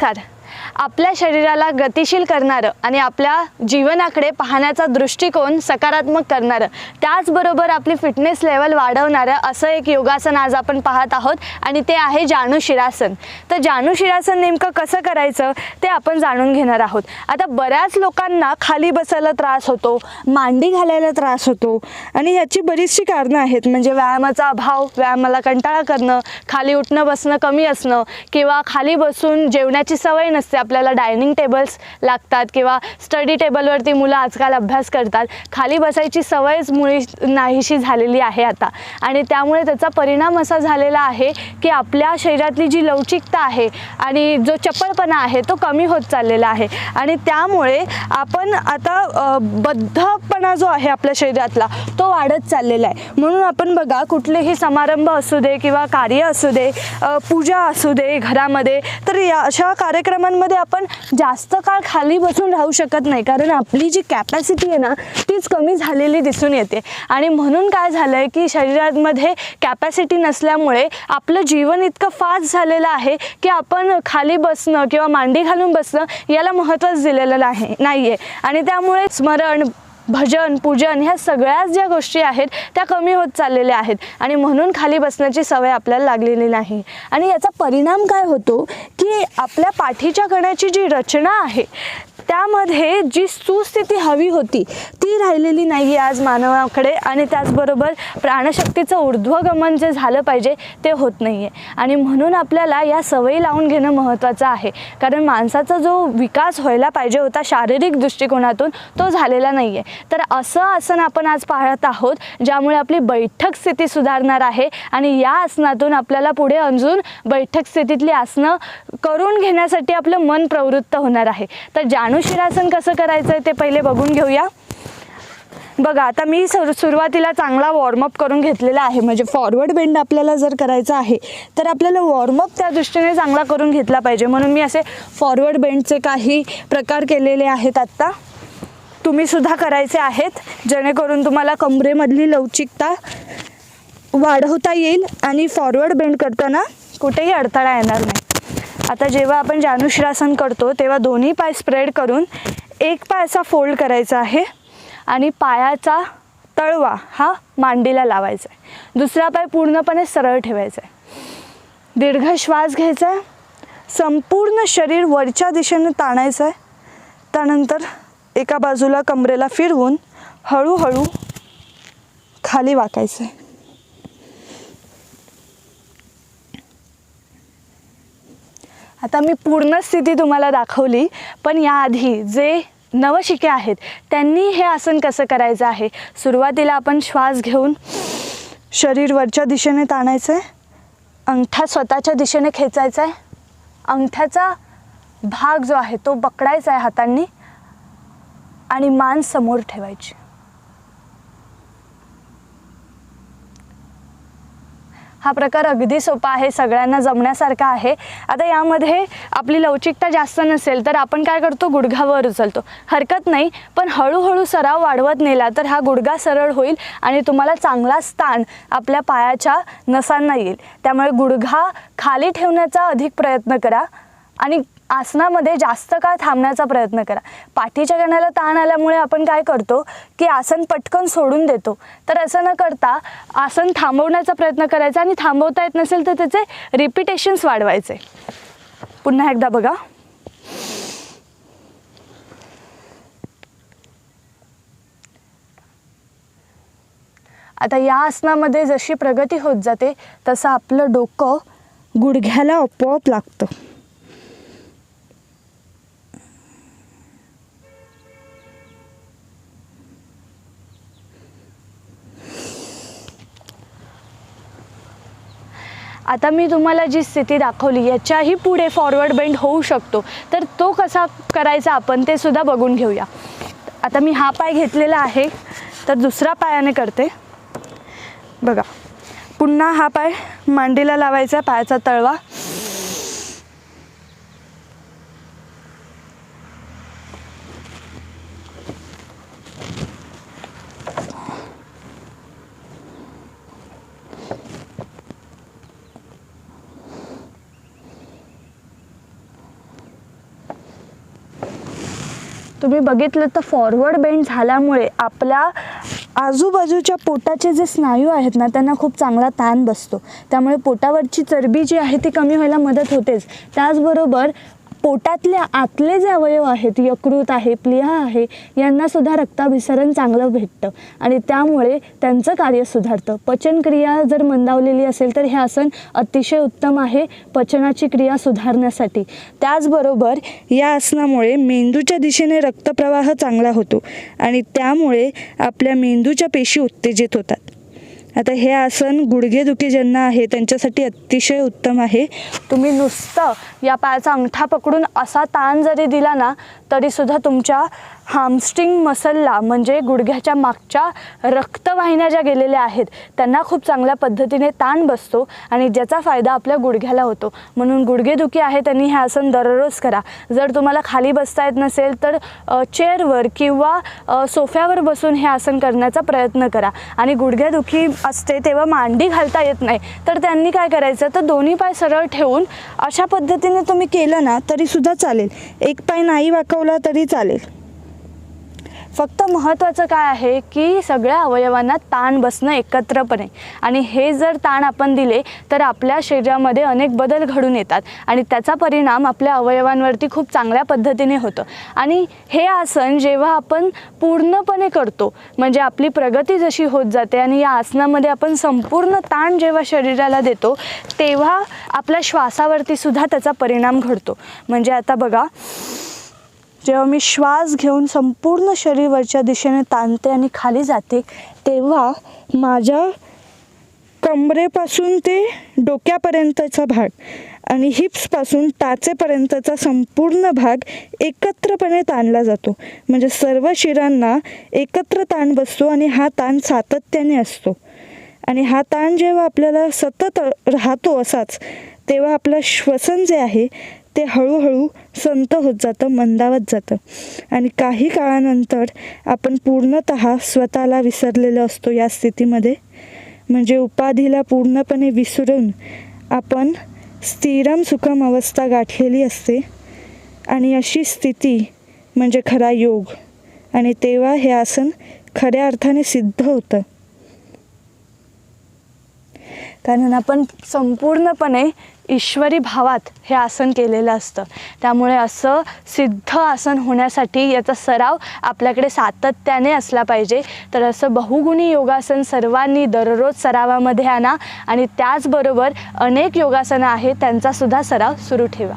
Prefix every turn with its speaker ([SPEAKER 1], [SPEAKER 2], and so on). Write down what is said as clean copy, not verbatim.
[SPEAKER 1] नमस्कार. आपल्या शरीराला गतिशील करणारं आणि आपल्या जीवनाकडे पाहण्याचा दृष्टिकोन सकारात्मक करणारं, त्याचबरोबर आपली फिटनेस लेवल वाढवणारं असं एक योगासन आज आपण पाहत आहोत आणि ते आहे जानुशिरासन. तर जानुशिरासन नेमकं कसं करायचं ते आपण जाणून घेणार आहोत. आता बऱ्याच लोकांना खाली बसायला त्रास होतो, मांडी घालायला त्रास होतो आणि याची बरीचशी कारणं आहेत. म्हणजे व्यायामाचा अभाव, व्यायामाला कंटाळा करणं, खाली उठणं बसणं कमी असणं किंवा खाली बसून जेवण्याची सवय नसते. आपल्याला डायनिंग टेबल्स लागतात किंवा स्टडी टेबलवरती मुलं आजकाल अभ्यास करतात. खाली बसायची सवयच मुळी नाहीशी झालेली आहे आता आणि त्यामुळे त्याचा परिणाम असा झालेला आहे की आपल्या शरीरातली जी लवचिकता आहे आणि जो चपळपणा आहे तो कमी होत चाललेला आहे आणि त्यामुळे आपण आता बद्धपणा जो आहे आपल्या शरीरातला तो वाढत चाललेला आहे. म्हणून आपण बघा, कुठलेही समारंभ असू दे किंवा कार्य असू दे, पूजा असू दे घरामध्ये, तर या अशा कार्यक्रमांमध्ये आपण जास्त काळ खाली बसून राहू शकत नाही, कारण आपली जी कॅपॅसिटी आहे ना तीच कमी झालेली दिसून येते. आणि म्हणून काय झालं आहे की शरीरामध्ये कॅपॅसिटी नसल्यामुळे आपलं जीवन इतकं फास्ट झालेलं आहे की आपण खाली बसणं किंवा मांडी घालून बसणं याला महत्त्वच दिलेलं नाही आहे. आणि त्यामुळे स्मरण, भजन, पूजन ह्या सगळ्याच ज्या गोष्टी आहेत त्या कमी होत चाललेल्या आहेत आणि म्हणून खाली बसण्याची सवय आपल्याला लागलेली नाही. आणि याचा परिणाम काय होतो की आपल्या पाठीच्या कण्याची जी रचना आहे त्यामध्ये जी सुस्थिती हवी होती ती राहिलेली नाही आहे आज मानवाकडे. आणि त्याचबरोबर प्राणशक्तीचं ऊर्ध्वगमन जे झालं पाहिजे ते होत नाही आहे. आणि म्हणून आपल्याला या सवयी लावून घेणं महत्त्वाचं आहे, कारण माणसाचा जो विकास व्हायला पाहिजे होता शारीरिक दृष्टिकोनातून तो झालेला नाही आहे. तर असं आसन आपण आज पाहत आहोत ज्यामुळे आपली बैठक स्थिती सुधारणार आहे आणि या आसनातून आपल्याला पुढे अजून बैठक स्थितीतली आसनं करून घेण्यासाठी आपलं मन प्रवृत्त होणार आहे. तर जानुशिरासन कसं करायचं ते पहिले बघून घेऊया. बघा, आता मी सुरुवातीला चांगला वॉर्मअप करून घेतलेला आहे. म्हणजे फॉरवर्ड बेंड आपल्याला जर करायचा आहे तर आपल्याला वॉर्मअप त्या दृष्टीने चांगला करून घेतला पाहिजे. म्हणून मी असे फॉरवर्ड बेंडचे काही प्रकार केलेले आहेत. आत्ता तुम्ही सुद्धा करायचे आहेत जेणेकरून तुम्हाला कमरेमधली लवचिकता वाढवता येईल आणि फॉरवर्ड बेंड करताना कुठेही अडथळा येणार नाही. आता जेव्हा आपण जानुशिरासन करतो तेव्हा दोन्ही पाय स्प्रेड करून एक पाय असा फोल्ड करायचा आहे आणि पायाचा तळवा हा मांडीला लावायचा आहे. दुसरा पाय पूर्णपणे सरळ ठेवायचा आहे. दीर्घ श्वास घ्यायचा आहे. संपूर्ण शरीर वरच्या दिशेने ताणायचं आहे. त्यानंतर एका बाजूला कमरेला फिरवून हळूहळू खाली वाकायचं आहे. आता मी पूर्ण स्थिती तुम्हाला दाखवली, पण याआधी जे नवशिके आहेत त्यांनी हे आसन कसं करायचं आहे. सुरुवातीला आपण श्वास घेऊन शरीर वरच्या दिशेने ताणायचं आहे. अंगठा स्वतःच्या दिशेने खेचायचा आहे. अंगठ्याचा भाग जो आहे तो पकडायचा आहे हातांनी आणि मान समोर ठेवायची. हा प्रकार अगदी सोपा आहे, सगळ्यांना जमण्यासारखा आहे. आता यामध्ये आपली लवचिकता जास्त नसेल तर आपण काय करतो, गुडघावर उचलतो. हरकत नाही, पण हळूहळू सराव वाढवत नेला तर हा गुडघा सरळ होईल आणि तुम्हाला चांगला स्थान आपल्या पायाच्या नसांना येईल. त्यामुळे गुडघा खाली ठेवण्याचा अधिक प्रयत्न करा आणि आसनामध्ये जास्त काळ थांबण्याचा प्रयत्न करा. पाठीच्या कण्याला ताण आल्यामुळे आपण काय करतो की आसन पटकन सोडून देतो. तर असं न करता आसन थांबवण्याचा प्रयत्न करायचा आणि थांबवता येत नसेल तर त्याचे रिपिटेशन्स वाढवायचे. पुन्हा एकदा बघा. आता या आसनामध्ये जशी प्रगती होत जाते तसं आपलं डोकं गुडघ्याला आपोआप लागतं. आता मी तुम्हाला जी स्थिती दाखवली याच्याही पुढे फॉरवर्ड बेंड होऊ शकतो, तर तो कसा करायचा आपण ते सुद्धा बघून घेऊया. आता मी हा पाय घेतलेला आहे तर दुसरा पायाने करते. बघा, पुन्हा हा पाय मांडीला लावायचा, पायाचा तळवा तुम्ही बघितलं तर फॉरवर्ड बेंड झाल्यामुळे आपल्या आजूबाजूच्या पोटाचे जे स्नायू आहेत ना त्यांना खूप चांगला ताण बसतो. त्यामुळे पोटावरची चरबी जी आहे ती कमी व्हायला मदत होतेच. त्याचबरोबर पोटातले आतले जे अवयव आहेत, यकृत आहे, प्लीहा आहे, यांना सुद्धा रक्ताभिसरण चांगलं भेटतं आणि त्यामुळे त्यांचं कार्य सुधारतं. पचनक्रिया जर मंदावलेली असेल तर हे आसन अतिशय उत्तम आहे पचनाची क्रिया सुधारण्यासाठी. त्याचबरोबर या आसनामुळे मेंदूच्या दिशेने रक्तप्रवाह चांगला होतो आणि त्यामुळे आपल्या मेंदूच्या पेशी उत्तेजित होतात. आता हे आसन गुडघेदुखी ज्यांना आहे त्यांच्यासाठी अतिशय उत्तम आहे. तुम्ही नुसतं या पायाचा अंगठा पकडून असा ताण जरी दिला ना तरीसुद्धा तुमच्या हामस्ट्रिंग मसलला म्हणजे गुडघ्याच्या मागच्या रक्तवाहिन्या ज्या गेलेल्या आहेत त्यांना खूप चांगल्या पद्धतीने ताण बसतो आणि ज्याचा फायदा आपल्या गुडघ्याला होतो. म्हणून गुडघेदुखी आहे त्यांनी हे आसन दररोज करा. जर तुम्हाला खाली बसता येत नसेल तर चेअरवर किंवा सोफ्यावर बसून हे आसन करण्याचा प्रयत्न करा. आणि गुडघेदुखी असते तेव्हा मांडी घालता येत नाही तर त्यांनी काय करायचं तर दोन्ही पाय सरळ ठेवून अशा पद्धतीने तुम्ही केलं ना तरीसुद्धा चालेल. एक पाय नाही वाकवला तरी चालेल. फक्त महत्त्वाचं काय आहे की सगळ्या अवयवांना ताण बसणं एकत्रपणे आणि हे जर ताण आपण दिले तर आपल्या शरीरामध्ये अनेक बदल घडून येतात आणि त्याचा परिणाम आपल्या अवयवांवरती खूप चांगल्या पद्धतीने होतं. आणि हे आसन जेव्हा आपण पूर्णपणे करतो म्हणजे आपली प्रगती जशी होत जाते आणि या आसनामध्ये आपण संपूर्ण ताण जेव्हा शरीराला देतो तेव्हा आपल्या श्वासावरती सुद्धा त्याचा परिणाम घडतो. म्हणजे आता बघा, जेव्हा मी श्वास घेऊन संपूर्ण शरीरावरच्या दिशेने ताणते आणि खाली जाते तेव्हा माझ्या कमरेपासून ते डोक्यापर्यंतचा भाग आणि हिप्सपासून टाचेपर्यंतचा संपूर्ण भाग एकत्रपणे ताणला जातो. म्हणजे सर्व शिरांना एकत्र ताण बसतो आणि हा ताण सातत्याने असतो. आणि हा ताण जेव्हा आपल्याला सतत राहतो असाच तेव्हा आपलं श्वसन जे आहे ते हळूहळू संथ होत जातं, मंदावत जातं आणि काही काळानंतर आपण पूर्णतः स्वतःला विसरलेलो असतो या स्थितीमध्ये. म्हणजे उपाधीला पूर्णपणे विसरून आपण स्थिरम सुखम अवस्था गाठलेली असते आणि अशी स्थिती म्हणजे खरा योग. आणि तेव्हा हे आसन खऱ्या अर्थाने सिद्ध होतं. कारण आपण संपूर्णपणे ईश्वरी भावात हे आसन केलेलं असतं. त्यामुळे असं सिद्ध आसन होण्यासाठी याचा सराव आपल्याकडे सातत्याने असला पाहिजे. तर असं बहुगुणी योगासन सर्वांनी दररोज सरावामध्ये आणा आणि त्याचबरोबर अनेक योगासनं आहेत त्यांचासुद्धा सराव सुरू ठेवा.